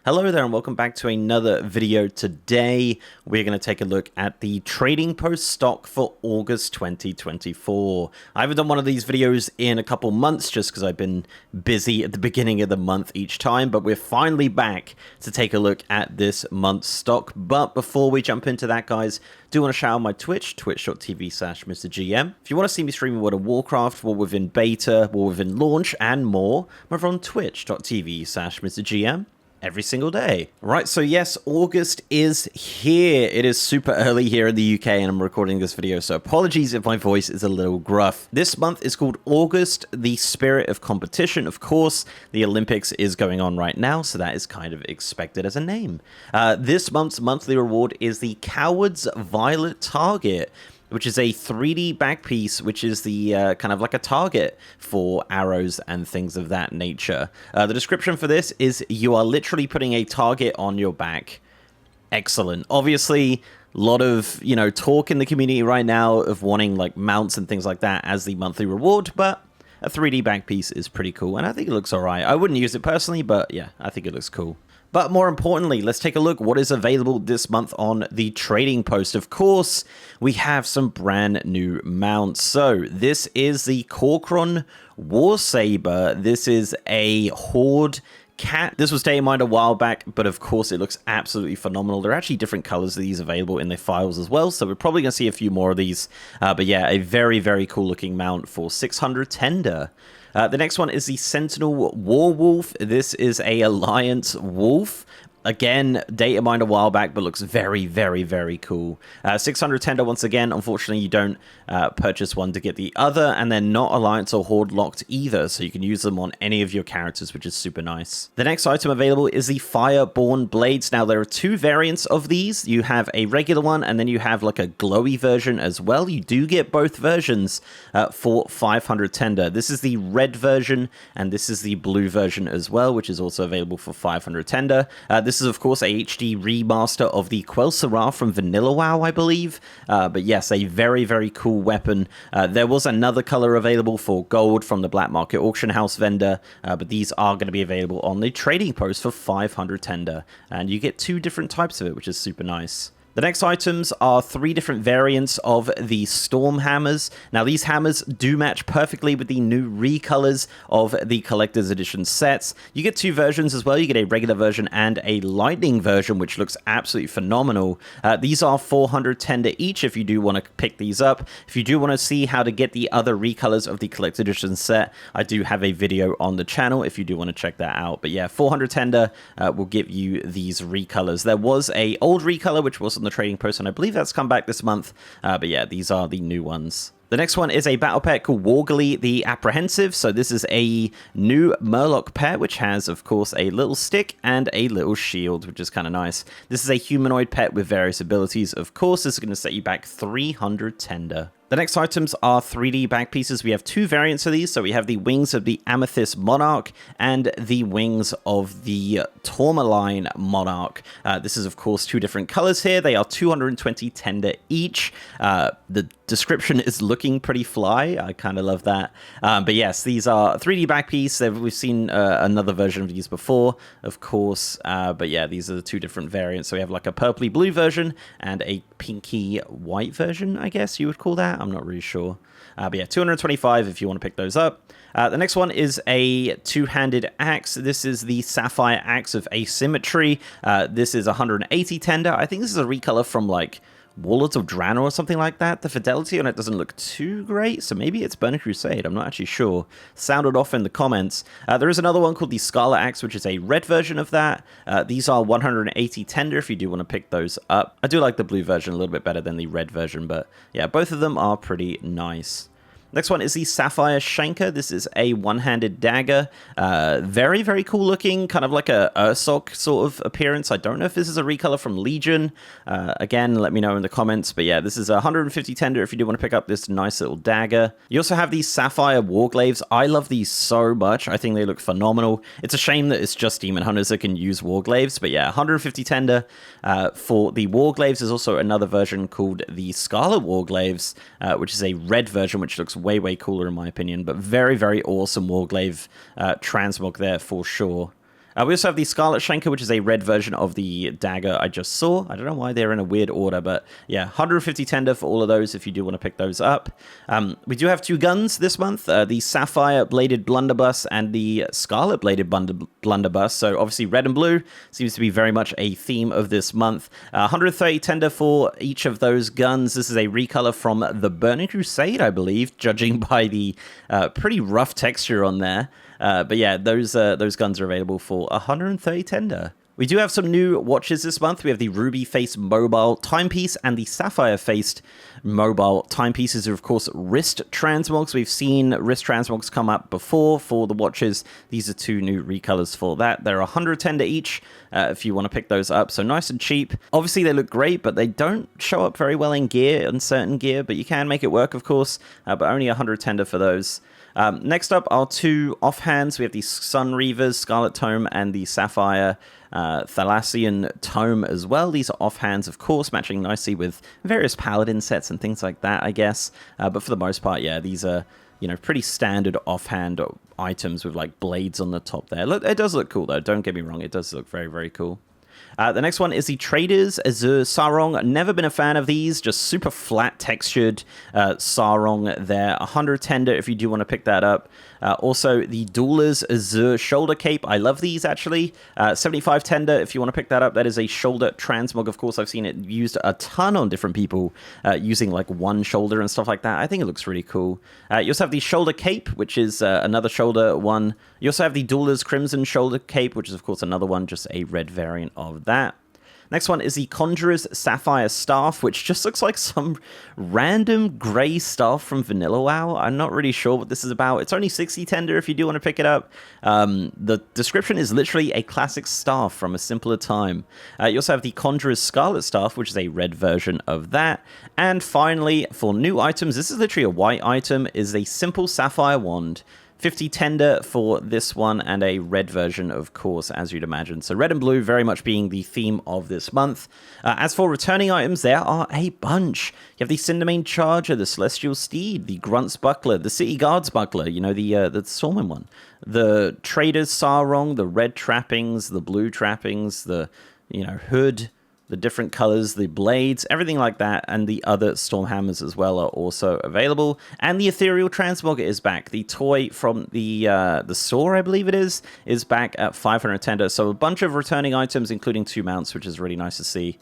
Hello there and welcome back to another video. Today we're going to take a look at the trading post stock for August 2024. I haven't done one of these videos in a couple months just because I've been busy at the beginning of the month each time, but we're finally back to take a look at this month's stock. But before we jump into that, guys, do want to shout out my Twitch, twitch.tv/MrGM. If you want to see me streaming World of Warcraft, War Within Beta, War Within Launch, and more, I'm over on twitch.tv/MrGM. every single day. Right, so yes, August is here. It is super early here in the UK and I'm recording this video, so apologies if my voice is a little gruff. This month is called August, the spirit of competition. Of course, the Olympics is going on right now, so that is kind of expected as a name. This month's monthly reward is the Coward's Violet Target, which is a 3D back piece, which is the kind of like a target for arrows and things of that nature. The description for this is you are literally putting a target on your back. Excellent. Obviously, a lot of, talk in the community right now of wanting like mounts and things like that as the monthly reward, but a 3D back piece is pretty cool, and I think it looks alright. I wouldn't use it personally, but yeah, I think it looks cool. But more importantly, let's take a look what is available this month on the trading post. Of course, we have some brand new mounts. So this is the Corcoran Warsaber. This is a Horde cat. This was day mined a while back, but of course it looks absolutely phenomenal. There are actually different colors of these available in the files as well, so we're probably going to see a few more of these. But yeah, a very, very cool looking mount for 600 tender. The next one is the Sentinel Warwolf. This is a Alliance Wolf. Again, data mined a while back, but looks very, very, very cool. 600 tender once again. Unfortunately, you don't purchase one to get the other, and they're not Alliance or Horde locked either, so you can use them on any of your characters, which is super nice. The next item available is the Fireborn Blades. Now, there are two variants of these. You have a regular one, and then you have like a glowy version as well. You do get both versions for 500 tender. This is the red version, and this is the blue version as well, which is also available for 500 tender. This is, of course, a HD remaster of the Quelsara from Vanilla WoW, I believe. But yes, a very, very cool weapon. There was another color available for gold from the Black Market Auction House vendor, but these are going to be available on the trading post for 500 tender. And you get two different types of it, which is super nice. The next items are three different variants of the Storm Hammers. Now, these hammers do match perfectly with the new recolors of the Collector's Edition sets. You get two versions as well. You get a regular version and a Lightning version, which looks absolutely phenomenal. These are 400 tender each if you do want to pick these up. If you do want to see how to get the other recolors of the Collector's Edition set, I do have a video on the channel if you do want to check that out. But yeah, 400 tender will give you these recolors. There was a old recolor, which was on the trading post, and I believe that's come back this month, but yeah, these are the new ones. The next one is a battle pet called Wargly the Apprehensive. So this is a new Murloc pet, which has, of course, a little stick and a little shield, which is kind of nice. This is a humanoid pet with various abilities. Of course, this is going to set you back 300 tender. The next items are 3D back pieces. We have two variants of these. So we have the wings of the Amethyst Monarch and the wings of the Tourmaline Monarch. This is, of course, two different colors here. They are 220 tender each. The description is looking pretty fly. I kind of love that. But yes, these are 3D back piece. We've seen another version of these before, of course. But yeah, these are the two different variants. So we have like a purpley blue version and a pinky white version, I guess you would call that. I'm not really sure. But yeah, 225 if you want to pick those up. The next one is a two-handed axe. This is the Sapphire Axe of Asymmetry. This is 180 tender. I think this is a recolor from like Warlords of Draenor or something like that. The fidelity on it doesn't look too great, so maybe it's Burning Crusade. I'm not actually sure. Sounded off in the comments. There is another one called the Scarlet Axe, which is a red version of that. These are 180 tender if you do want to pick those up. I do like the blue version a little bit better than the red version, but yeah, both of them are pretty nice. Next one is the Sapphire Shanker. This is a one-handed dagger. Very, very cool looking, kind of like a Ursoc sort of appearance. I don't know if this is a recolor from Legion. Again, let me know in the comments. But yeah, this is 150 tender if you do want to pick up this nice little dagger. You also have these Sapphire Warglaives. I love these so much. I think they look phenomenal. It's a shame that it's just Demon Hunters that can use Warglaives. But yeah, 150 tender for the Warglaives. There's also another version called the Scarlet Warglaives, which is a red version, which looks way, way cooler in my opinion, but very, very awesome Warglaive transmog there for sure. We also have the Scarlet Shanker, which is a red version of the dagger I just saw. I don't know why they're in a weird order, but yeah, 150 tender for all of those if you do want to pick those up. We do have 2 guns this month, the Sapphire Bladed Blunderbuss and the Scarlet Bladed Blunderbuss. So obviously red and blue seems to be very much a theme of this month. 130 tender for each of those guns. This is a recolor from the Burning Crusade, I believe, judging by the pretty rough texture on there. But yeah, those guns are available for 130 tender. We do have some new watches this month. We have the Ruby Faced Mobile Timepiece and the Sapphire Faced Mobile Timepieces are, of course, wrist transmogs. We've seen wrist transmogs come up before for the watches. These are 2 new recolors for that. They're 100 tender each if you want to pick those up. So nice and cheap. Obviously, they look great, but they don't show up very well in gear, in certain gear. But you can make it work, of course, but only 100 tender for those. Next up are 2 offhands. We have the Sun Reavers, Scarlet Tome, and the Sapphire Thalassian Tome as well. These are offhands, of course, matching nicely with various Paladin sets and things like that, I guess. But for the most part, yeah, these are, you know, pretty standard offhand items with, like, blades on the top there. Look, it does look cool, though. Don't get me wrong. It does look very, very cool. The next one is the Traders Azure Sarong. Never been a fan of these, just super flat textured sarong there. 100 tender if you do want to pick that up. Also, the Duelers Azure Shoulder Cape. I love these, actually. 75 tender if you want to pick that up. That is a shoulder transmog. Of course, I've seen it used a ton on different people using like one shoulder and stuff like that. I think it looks really cool. You also have the Shoulder Cape, which is another shoulder one. You also have the Duelers Crimson Shoulder Cape, which is, of course, another one, just a red variant of that. Next one is the Conjurer's Sapphire Staff, which just looks like some random gray staff from Vanilla WoW. I'm not really sure what this is about. It's only 60 tender if you do want to pick it up. The description is literally a classic staff from a simpler time. You also have the Conjurer's Scarlet Staff, which is a red version of that. And finally, for new items, this is literally a white item, is a simple Sapphire Wand. 50 tender for this one, and a red version, of course, as you'd imagine. So red and blue very much being the theme of this month. As for returning items, there are a bunch. You have the Cindermane Charger, the Celestial Steed, the Grunt's Buckler, the City Guard's Buckler, you know, the Storming one, the Trader's Sarong, the red trappings, the blue trappings, the, you know, hood, the different colors, the blades, everything like that, and the other Stormhammers as well are also available. And the Ethereal Transmogger is back. The toy from the store, I believe it is back at 500 tender. So a bunch of returning items, including 2 mounts, which is really nice to see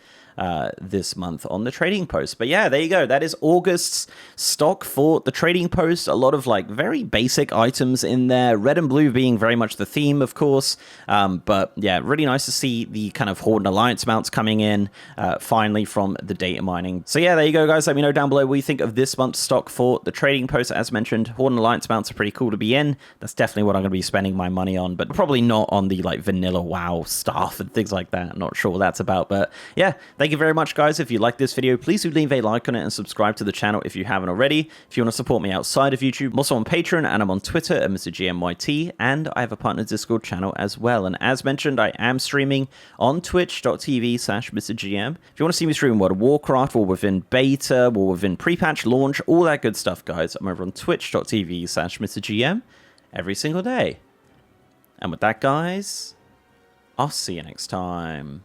this month on the Trading Post. But yeah, there you go. That is August's stock for the Trading Post. A lot of like very basic items in there. Red and blue being very much the theme, of course. But yeah, really nice to see the kind of Horde and Alliance mounts coming in finally from the data mining. So yeah, there you go, guys. Let me know down below what you think of this month's stock for the Trading Post. As mentioned, Horde and Alliance mounts are pretty cool to be in. That's definitely what I'm going to be spending my money on, but probably not on the like vanilla WoW stuff and things like that. I'm not sure what that's about, but yeah, thank you very much, guys. If you like this video, please do leave a like on it and subscribe to the channel if you haven't already. If you want to support me outside of YouTube, I'm also on Patreon, and I'm on Twitter at MrGMYT, and I have a partner Discord channel as well. And as mentioned, I am streaming on twitch.tv/MrGM. If you want to see me stream World of Warcraft, or within beta, or within pre-patch, launch, all that good stuff, guys, I'm over on twitch.tv/MrGM every single day. And with that, guys, I'll see you next time.